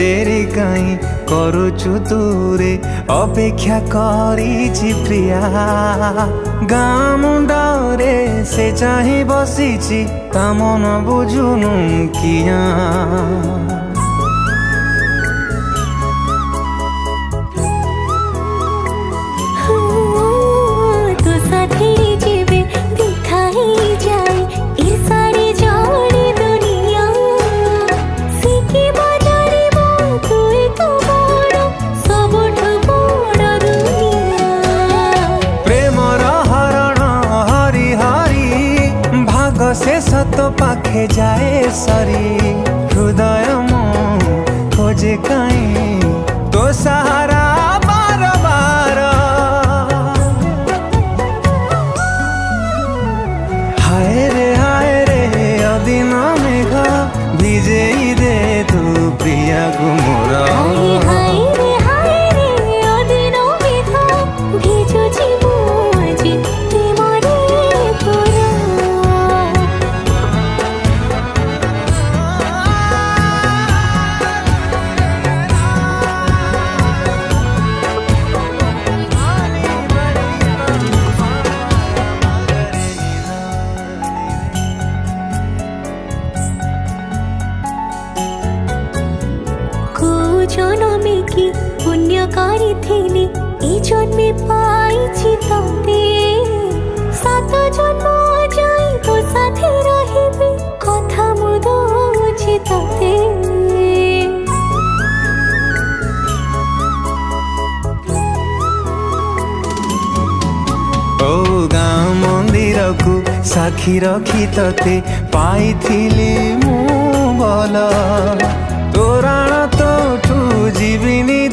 dairy कहीं करुचु दूरे अपेक्षा करी प्रिया गाँ मुंडरे से चाही बसीची ता मन बुझुनु किया से सत पाखे जाए सरी हृदय मो खोजे कहीं तो सहारा बार बार हाय रे अदिन मेघ भिजे दे तू प्रिया गुमरा जनमे की पुण्य करी ए जन्मे पाइछि तते सात जन्म जाई तो साथी रहिबे कथा मु दउछि तते ओ गाँ मंदिर को साक्षी रखी तते पाइथिली मु भल तोराण तो जीविनी